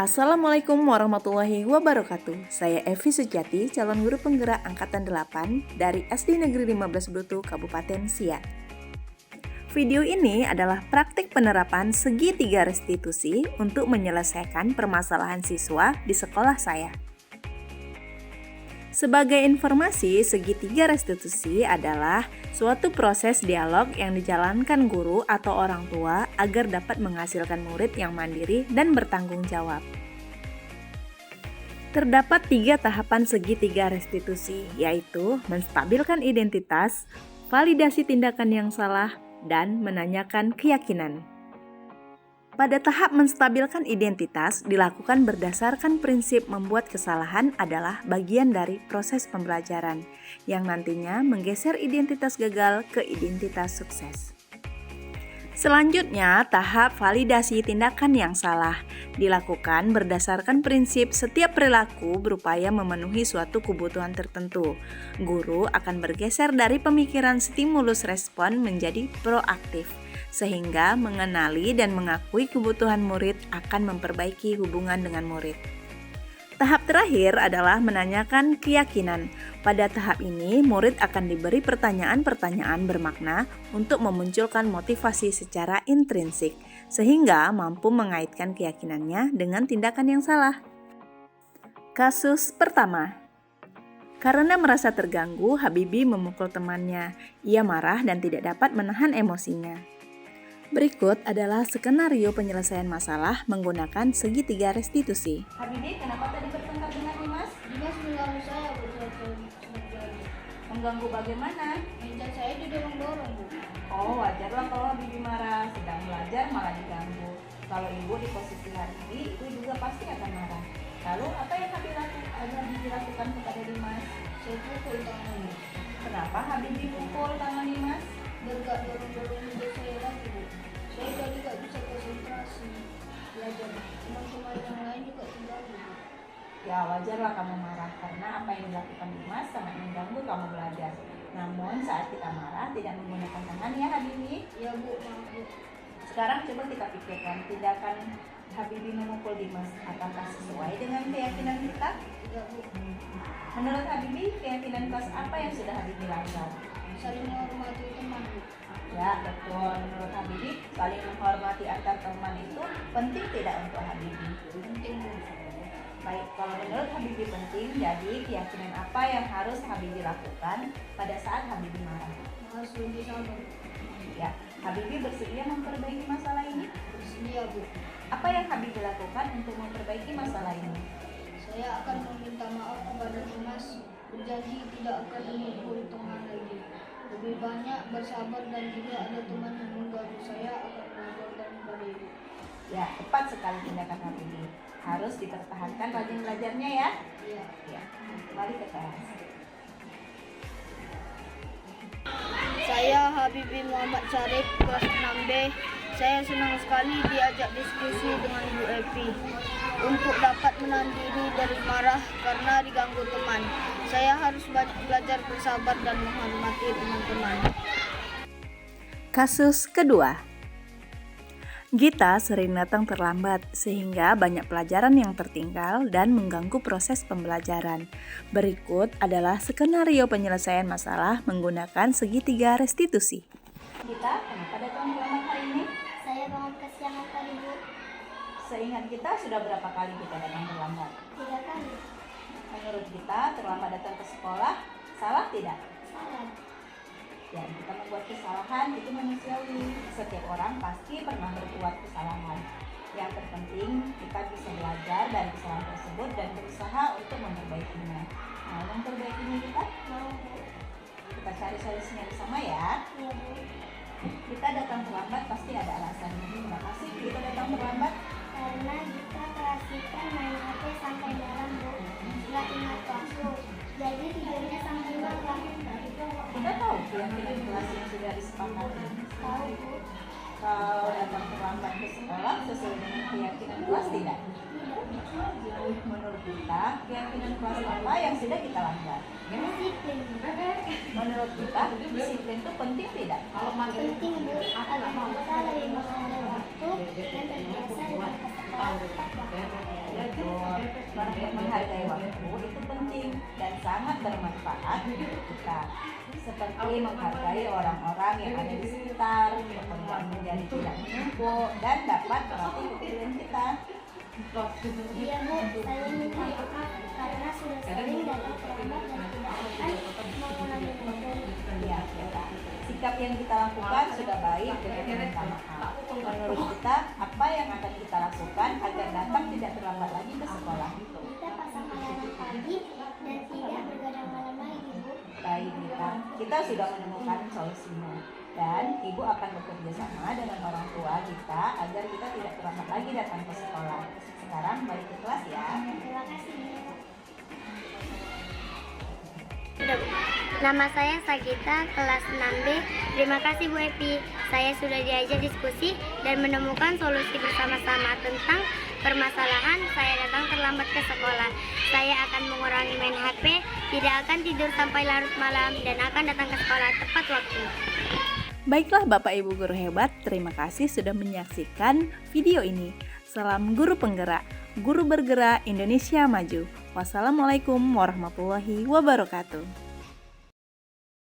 Assalamualaikum warahmatullahi wabarakatuh. Saya Evi Sujati, calon guru penggerak angkatan 8 dari SD Negeri 15 Brutu, Kabupaten Siak. Video ini adalah praktik penerapan segitiga restitusi untuk menyelesaikan permasalahan siswa di sekolah saya. Sebagai informasi, segitiga restitusi adalah suatu proses dialog yang dijalankan guru atau orang tua agar dapat menghasilkan murid yang mandiri dan bertanggung jawab. Terdapat 3 tahapan segitiga restitusi, yaitu menstabilkan identitas, validasi tindakan yang salah, dan menanyakan keyakinan. Pada tahap menstabilkan identitas dilakukan berdasarkan prinsip membuat kesalahan adalah bagian dari proses pembelajaran yang nantinya menggeser identitas gagal ke identitas sukses. Selanjutnya, tahap validasi tindakan yang salah dilakukan berdasarkan prinsip setiap perilaku berupaya memenuhi suatu kebutuhan tertentu. Guru akan bergeser dari pemikiran stimulus respon menjadi proaktif, sehingga mengenali dan mengakui kebutuhan murid akan memperbaiki hubungan dengan murid. Tahap terakhir adalah menanyakan keyakinan. Pada tahap ini, murid akan diberi pertanyaan-pertanyaan bermakna untuk memunculkan motivasi secara intrinsik, sehingga mampu mengaitkan keyakinannya dengan tindakan yang salah. Kasus pertama. Karena merasa terganggu, Habibi memukul temannya. Ia marah dan tidak dapat menahan emosinya. Berikut adalah skenario penyelesaian masalah menggunakan segitiga restitusi. Habibi, kenapa tadi bertengkar dengan Dimas? Dimas mengganggu saya, Bu. Mengganggu bagaimana? Meja saya didorong-dorong, Bu. Oh, wajarlah kalau Habibi marah, sedang belajar malah diganggu. Kalau ibu di posisi Habibi, itu juga pasti akan marah. Lalu, apa yang Habibi lakukan kepada Dimas? Saya pukul tangannya. Kenapa Habibi pukul tangan Dimas? Berkat dorong-dorong meja saya lagi, Bu. Saya jadi gak bisa konsentrasi belajar. Teman-teman yang lain juga terganggu, Bu. Ya, wajarlah kamu marah, karena apa yang dilakukan Dimas sangat mengganggu kamu belajar. Namun, saat kita marah, tidak menggunakan tangan ya Habibi. Ya, Bu, maaf, Bu. Sekarang coba kita pikirkan, tindakan Habibi memukul Dimas, apakah sesuai dengan keyakinan kita? Ya, Bu. Menurut Habibi, keyakinan kelas apa yang sudah Habibi langgar? Saling menghormati teman, Bu. Ya, betul. Menurut Habibi, saling menghormati antar teman itu penting tidak untuk Habibi? Penting, Bu. Baik, kalau menurut Habibi penting, jadi keyakinan apa yang harus Habibi lakukan pada saat Habibi marah? Harus lebih sabar. Ya, Habibi bersedia memperbaiki masalah ini? Bersedia, Bu. Apa yang Habibi lakukan untuk memperbaiki masalah ini? Saya akan meminta maaf kepada Dimas, berjanji tidak akan memukul teman lagi. Lebih banyak bersabar dan jika ada teman yang mengganggu saya akan melaporkan kepada ibu. Ya, tepat sekali tindakan Habibi. Harus dipertahankan rajin belajarnya ya. Iya. Ya, kembali ke kelas. Saya Habibi Muhammad Syarif, kelas 6B. Saya senang sekali diajak diskusi dengan Bu Evi untuk dapat menahan diri dari marah karena diganggu teman. Saya harus belajar bersabar dan menghormati teman-teman. Kasus kedua. Gita sering datang terlambat sehingga banyak pelajaran yang tertinggal dan mengganggu proses pembelajaran. Berikut adalah skenario penyelesaian masalah menggunakan segitiga restitusi. Kita, kenapa datang terlambat hari ini? Saya bangun kesiangan tadi, Bu. Seingat kita sudah berapa kali kita datang terlambat? 3 kali. Menurut kita, terlambat datang ke sekolah, salah tidak? Salah. Ya, kita membuat kesalahan itu manusiawi. Setiap orang pasti pernah berbuat kesalahan. Yang terpenting, kita bisa belajar dari kesalahan tersebut dan berusaha untuk memperbaikinya. Mau memperbaikinya kita? Mau, Bu. Kita cari solusinya bersama ya. Iya, Bu. Kita datang terlambat pasti ada alasannya. Kenapa sih kita datang terlambat? Karena kita keasikan main HP sampai malam, Bu. Nggak ingat waktu. Jadi tidurnya sampai malam. Kita tahu keyakinan kelas yang sudah disepakati. Tahu, Bu. Kalau datang terlambat ke sekolah sesuai dengan keyakinan kelas tidak? Menurut kita, keyakinan kelas apa yang sudah kita langgar? Disiplin. Menurut kita, disiplin itu penting tidak? Penting, Bu. Agar kita lebih mengenal waktu dan terbiasa dengan kesepakatan. Betul. Menghargai waktu itu penting dan sangat bermanfaat untuk kita. Seperti menghargai orang-orang yang ada di sekitar, pekerjaan menjadi tidak menumpuk, dan dapat melatih kepedulian kita. Iya Bu, saya minta maaf karena sudah sering datang terlambat dan tidak akan mengulangi waktu. Ya, kita. Sikap yang kita lakukan sudah baik dengan meminta maaf. Menurut kita, apa yang akan kita lakukan agar datang tidak terlambat lagi ke sekolah? Kita pasang alarm pagi dan tidak bergadang malam lagi Bu. Baik, kita sudah menemukan solusinya. Dan Ibu akan bekerja sama dengan orang tua kita agar kita tidak terlambat lagi datang ke sekolah. Sekarang balik ke kelas ya. Terima kasih Bu. Nama saya Sagita, kelas 6B. Terima kasih Bu Epi. Saya sudah diajak diskusi dan menemukan solusi bersama-sama tentang permasalahan saya datang terlambat ke sekolah. Saya akan mengurangi main HP, tidak akan tidur sampai larut malam, dan akan datang ke sekolah tepat waktu. Baiklah Bapak Ibu guru hebat, terima kasih sudah menyaksikan video ini. Salam guru penggerak, guru bergerak Indonesia maju. Wassalamualaikum warahmatullahi wabarakatuh.